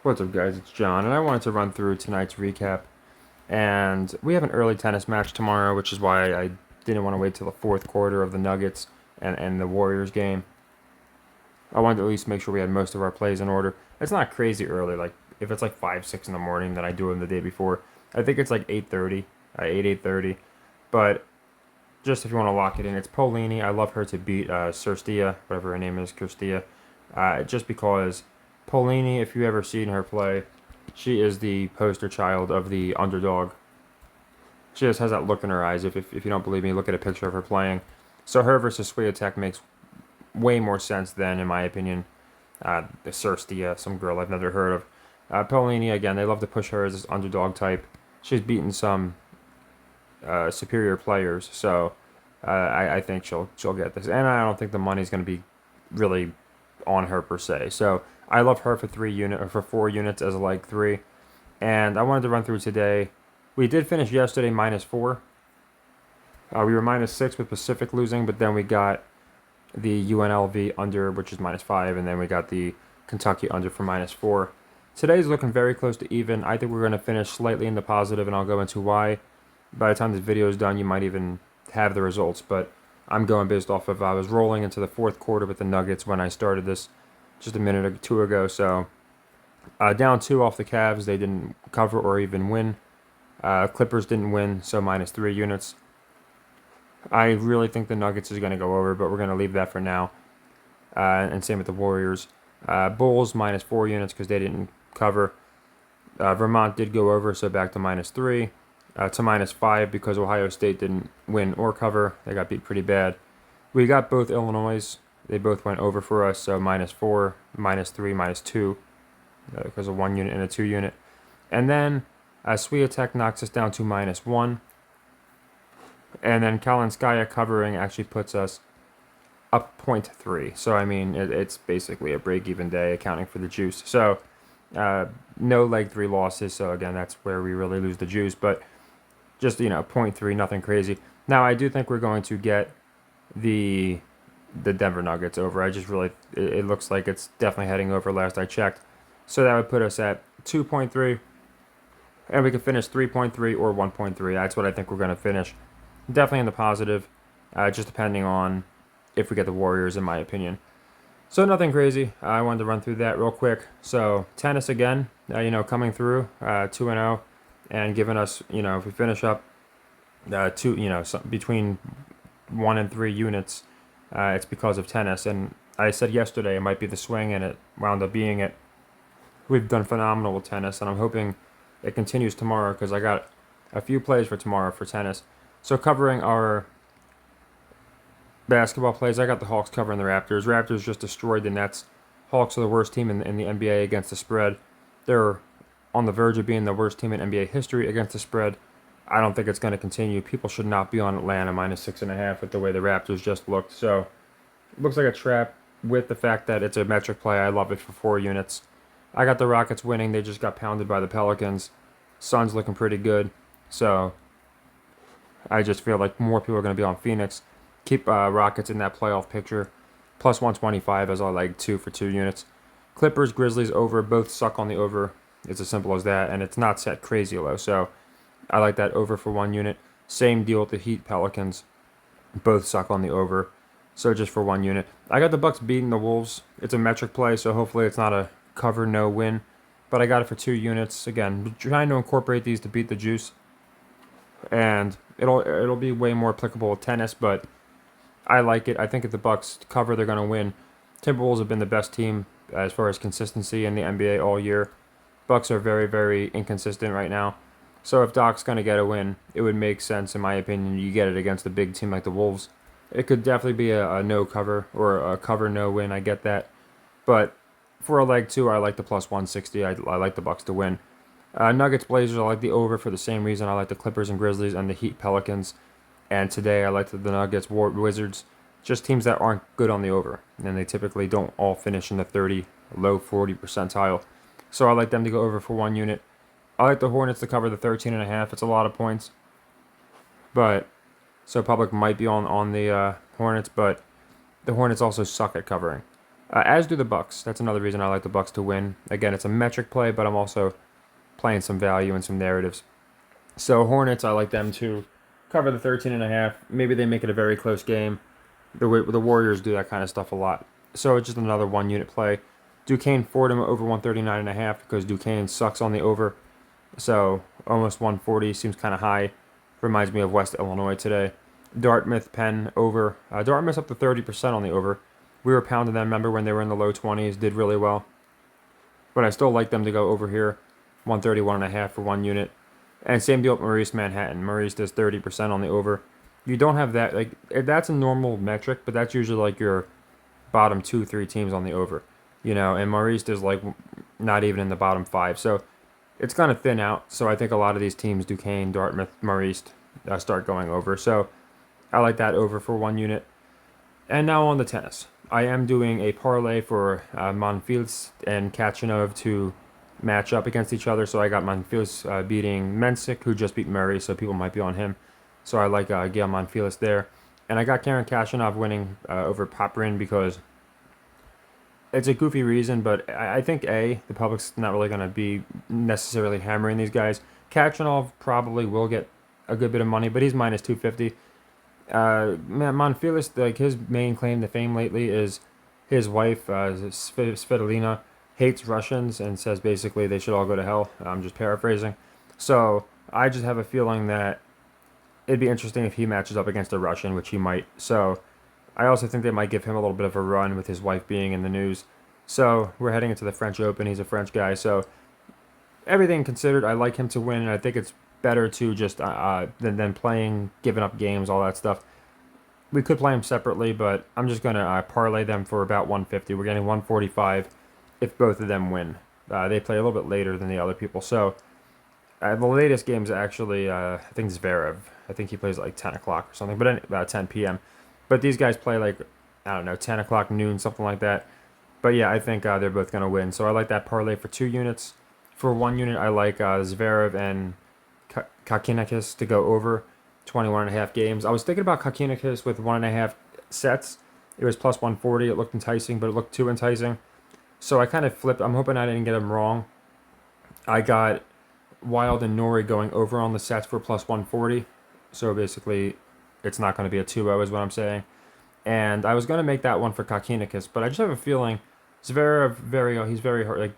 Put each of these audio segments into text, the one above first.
What's up, guys? It's John, and I wanted to run through tonight's recap. And we have an early tennis match tomorrow, which is why I didn't want to wait till the fourth quarter of the Nuggets and the Warriors game. I wanted to at least make sure we had most of our plays in order. It's not crazy early. Like if it's like 5, 6 in the morning, then I do them the day before. I think it's like 8:30, 8:30. But just if you want to lock it in, it's Polini. I love her to beat Cirstea, whatever her name is, Kirstia. Just because Polini, if you ever seen her play, she is the poster child of the underdog. She just has that look in her eyes. If you don't believe me, look at a picture of her playing. So her versus Swiatek makes way more sense than, in my opinion, the Cirstea, some girl I've never heard of. Polini, again, they love to push her as this underdog type. She's beaten some superior players, so I think she'll get this. And I don't think the money's going to be really on her per se. So I love her for 3 unit or for 4 units as a leg three. And I wanted to run through today. We did finish yesterday -4. We were -6 with Pacific losing, but then we got the UNLV under, which is -5, and then we got the Kentucky under for -4. Today's looking very close to even. I think we're going to finish slightly in the positive, and I'll go into why. By the time this video is done, you might even have the results, but I'm going based off of I was rolling into the fourth quarter with the Nuggets when I started this just a minute or two ago. So down 2 off the Cavs, they didn't cover or even win. Clippers didn't win, so -3 units. I really think the Nuggets is going to go over, but we're going to leave that for now. And same with the Warriors. Bulls -4 units because they didn't cover. Vermont did go over, so back to -3. To -5 because Ohio State didn't win or cover. They got beat pretty bad. We got both Illinois. They both went over for us, so -4, -3, -2 because of 1 unit and a 2 unit. And then Swiatek knocks us down to -1. And then Kalinskaya covering actually puts us up 0.3. So, I mean, it's basically a break-even day accounting for the juice. So, no leg 3 losses. So, again, that's where we really lose the juice. But just, 0.3, nothing crazy. Now, I do think we're going to get the Denver Nuggets over. I just really, it looks like it's definitely heading over last I checked. So that would put us at 2.3. And we could finish 3.3 or 1.3. That's what I think we're going to finish. Definitely in the positive, just depending on if we get the Warriors, in my opinion. So nothing crazy. I wanted to run through that real quick. So tennis again, coming through 2-0 and giving us, if we finish up between 1 and 3 units, it's because of tennis. And I said yesterday it might be the swing, and it wound up being it. We've done phenomenal with tennis, and I'm hoping it continues tomorrow because I got a few plays for tomorrow for tennis. So covering our basketball plays, I got the Hawks covering the Raptors. Raptors just destroyed the Nets. Hawks are the worst team in the NBA against the spread. They're on the verge of being the worst team in NBA history against the spread. I don't think it's going to continue. People should not be on Atlanta -6.5 with the way the Raptors just looked. So it looks like a trap with the fact that it's a metric play. I love it for 4 units. I got the Rockets winning. They just got pounded by the Pelicans. Suns looking pretty good. So I just feel like more people are going to be on Phoenix. Keep Rockets in that playoff picture. Plus 125 as I like 2 for 2 units. Clippers, Grizzlies over. Both suck on the over. It's as simple as that. And it's not set crazy low. So I like that over for 1 unit. Same deal with the Heat, Pelicans. Both suck on the over. So just for 1 unit. I got the Bucks beating the Wolves. It's a metric play, so hopefully it's not a cover, no win. But I got it for 2 units. Again, trying to incorporate these to beat the juice. And it'll be way more applicable with tennis, but I like it. I think if the Bucks cover, they're going to win. Timberwolves have been the best team as far as consistency in the NBA all year. Bucks are very, very inconsistent right now. So if Doc's going to get a win, it would make sense, in my opinion, you get it against a big team like the Wolves. It could definitely be a no cover or a cover no win. I get that. But for a leg 2, I like the plus 160. I like the Bucks to win. Nuggets, Blazers, I like the over for the same reason. I like the Clippers and Grizzlies and the Heat, Pelicans. And today I like the Nuggets, Wizards. Just teams that aren't good on the over. And they typically don't all finish in the 30, low 40 percentile. So I like them to go over for 1 unit. I like the Hornets to cover the 13.5. It's a lot of points. But, so public might be on the Hornets, but the Hornets also suck at covering. As do the Bucks. That's another reason I like the Bucks to win. Again, it's a metric play, but I'm also playing some value and some narratives. So Hornets, I like them to cover the 13.5. Maybe they make it a very close game. The Warriors do that kind of stuff a lot. So it's just another 1 unit play. Duquesne Fordham over 139.5 because Duquesne sucks on the over. So almost 140 seems kind of high. Reminds me of West Illinois today. Dartmouth Penn over. Dartmouth's up to 30% on the over. We were pounding them. Remember when they were in the low 20s? Did really well. But I still like them to go over here. 131.5 for 1 unit. And same deal with Maurice Manhattan. Maurice does 30% on the over. You don't have that. Like, that's a normal metric, but that's usually like your bottom 2, 3 teams on the over. And Maurice does like not even in the bottom 5. So it's kind of thin out. So I think a lot of these teams, Duquesne, Dartmouth, Maurice, start going over. So I like that over for 1 unit. And now on the tennis. I am doing a parlay for Monfils and Kachanov to match up against each other. So I got Monfils beating Mensik, who just beat Murray, so people might be on him. So I like Gail Monfils there. And I got Karen Kachanov winning over Popyrin because it's a goofy reason, but I think the public's not really going to be necessarily hammering these guys. Kachanov probably will get a good bit of money, but he's minus 250. Monfils, like his main claim to fame lately is his wife, Svitolina, hates Russians and says basically they should all go to hell. I'm just paraphrasing. So I just have a feeling that it'd be interesting if he matches up against a Russian, which he might. So I also think they might give him a little bit of a run with his wife being in the news. So we're heading into the French Open. He's a French guy. So everything considered, I like him to win, and I think it's better to just than playing, giving up games, all that stuff. We could play them separately, but I'm just going to parlay them for about 150. We're getting 145 if both of them win. They play a little bit later than the other people. So the latest game is actually, I think, Zverev. I think he plays like 10 o'clock or something, but about 10 p.m. But these guys play like, I don't know, 10 o'clock, noon, something like that. But yeah, I think they're both going to win. So I like that parlay for 2 units. For 1 unit, I like Zverev and Kakinakis to go over 21.5 games. I was thinking about Kakinakis with 1.5 sets. It was plus 140. It looked enticing, but it looked too enticing. So I kind of flipped. I'm hoping I didn't get him wrong. I got Wild and Nori going over on the sets for plus 140. So basically, it's not going to be a 2-0 is what I'm saying. And I was going to make that one for Kakinakis, but I just have a feeling Zverev, he's very hard, like,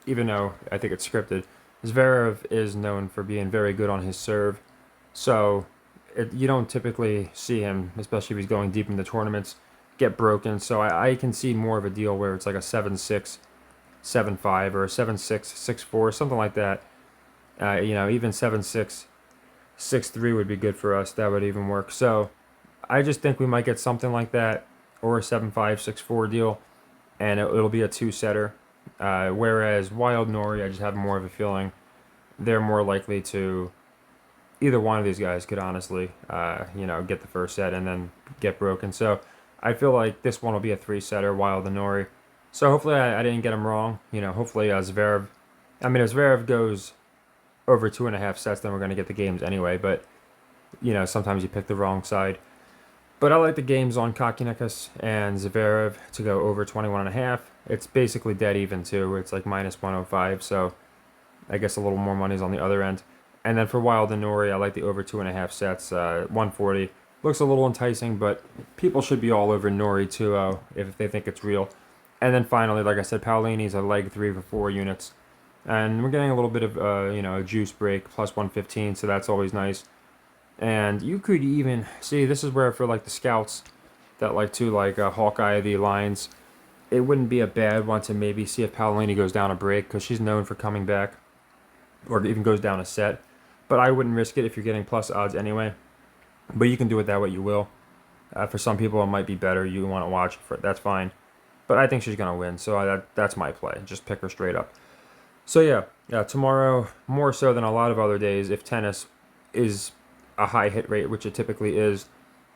even though I think it's scripted, Zverev is known for being very good on his serve. So you don't typically see him, especially if he's going deep into tournaments, get broken. So I can see more of a deal where it's like a 7-6, 7-5, or a 7-6, 6-4, something like that. Even 7-6, 6-3 would be good for us. That would even work. So I just think we might get something like that, or a 7-5, 6-4 deal, and it'll be a 2-setter. Whereas Wild Nori, I just have more of a feeling they're more likely to. Either one of these guys could honestly, get the first set and then get broken. So I feel like this one will be a 3-setter, Wild and Nori. So hopefully I didn't get him wrong. Hopefully Zverev. I mean, if Zverev goes over 2.5 sets, then we're going to get the games anyway. But, sometimes you pick the wrong side. But I like the games on Kakinakis and Zverev to go over 21.5. It's basically dead even, too. It's like minus 105, so I guess a little more money's on the other end. And then for Wild and Nori, I like the over 2.5 sets, 140. Looks a little enticing, but people should be all over Nori 2-0 if they think it's real. And then finally, like I said, Paolini's a leg 3 for 4 units. And we're getting a little bit of, a juice break, plus 115, so that's always nice. And you could even see, this is where for like the scouts that like to like Hawkeye the lines, it wouldn't be a bad one to maybe see if Paolini goes down a break because she's known for coming back, or even goes down a set. But I wouldn't risk it if you're getting plus odds anyway. But you can do it that way you will. For some people it might be better. You want to watch for it. That's fine. But I think she's gonna win, so that's my play. Just pick her straight up. So yeah, tomorrow more so than a lot of other days, if tennis is a high hit rate, which it typically is,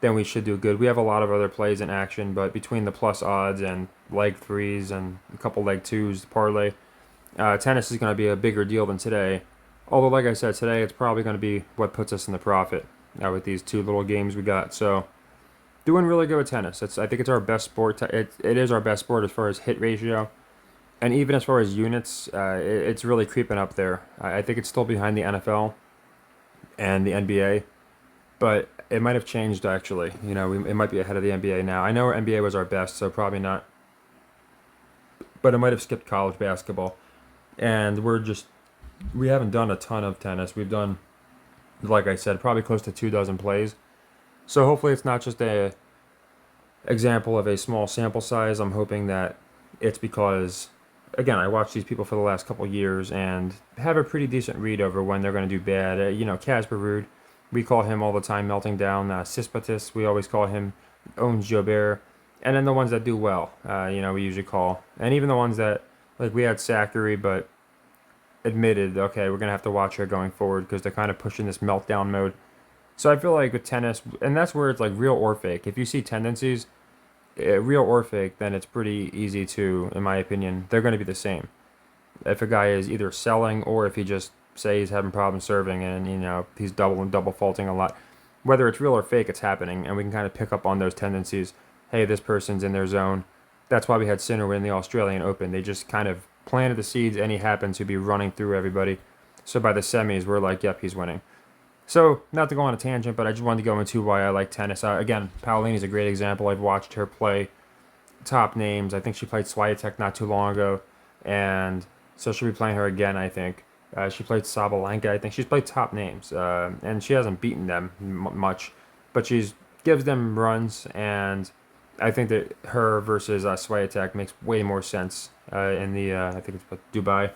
then we should do good. We have a lot of other plays in action, but between the plus odds and leg 3s and a couple leg 2s, the parlay, tennis is going to be a bigger deal than today. Although, like I said, today it's probably going to be what puts us in the profit with these 2 little games we got. So Doing really good with tennis. I think it's our best sport. It is our best sport as far as hit ratio. And even as far as units, it's really creeping up there. I think it's still behind the NFL and the NBA, but it might have changed actually. It might be ahead of the NBA now. I know our NBA was our best, so probably not. But it might have skipped college basketball. And we haven't done a ton of tennis. We've done, like I said, probably close to 2 dozen plays. So hopefully it's not just a example of a small sample size. I'm hoping that it's because, again, I watched these people for the last couple years and have a pretty decent read over when they're going to do bad. Casper Ruud, we call him all the time melting down. Sispatis, we always call him owns Jobert. And then the ones that do well, we usually call. And even the ones that, like we had Zachary, but admitted, okay, we're going to have to watch her going forward because they're kind of pushing this meltdown mode. So I feel like with tennis, and that's where it's like real or fake. If you see tendencies, real or fake, then it's pretty easy to, in my opinion, they're going to be the same. If a guy is either selling or if he just say he's having problems serving and he's double faulting a lot, whether it's real or fake, it's happening, and we can kind of pick up on those tendencies. Hey, this person's in their zone. That's why we had Sinner win the Australian Open. They just kind of planted the seeds, and he happened to be running through everybody. So by the semis, we're like, yep, he's winning. So, not to go on a tangent, but I just wanted to go into why I like tennis. Again, Paolini's a great example. I've watched her play top names. I think she played Swiatek not too long ago, and so she'll be playing her again, I think. She played Sabalenka. I think she's played top names, and she hasn't beaten them much, but she's gives them runs, and I think that her versus Swiatek makes way more sense in the, I think it's Dubai,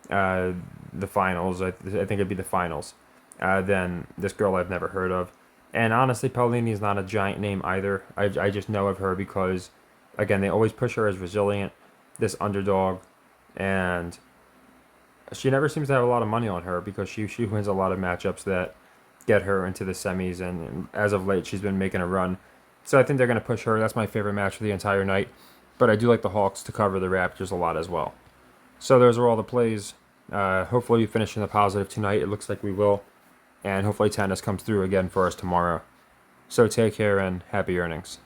the finals. I think it'd be the finals. Than this girl I've never heard of. And honestly, Paulini is not a giant name either. I just know of her because, again, they always push her as resilient, this underdog, and she never seems to have a lot of money on her because she wins a lot of matchups that get her into the semis, and as of late, she's been making a run. So I think they're going to push her. That's my favorite match of the entire night. But I do like the Hawks to cover the Raptors a lot as well. So those are all the plays. Hopefully we finish in the positive tonight. It looks like we will. And hopefully tennis comes through again for us tomorrow. So take care and happy earnings.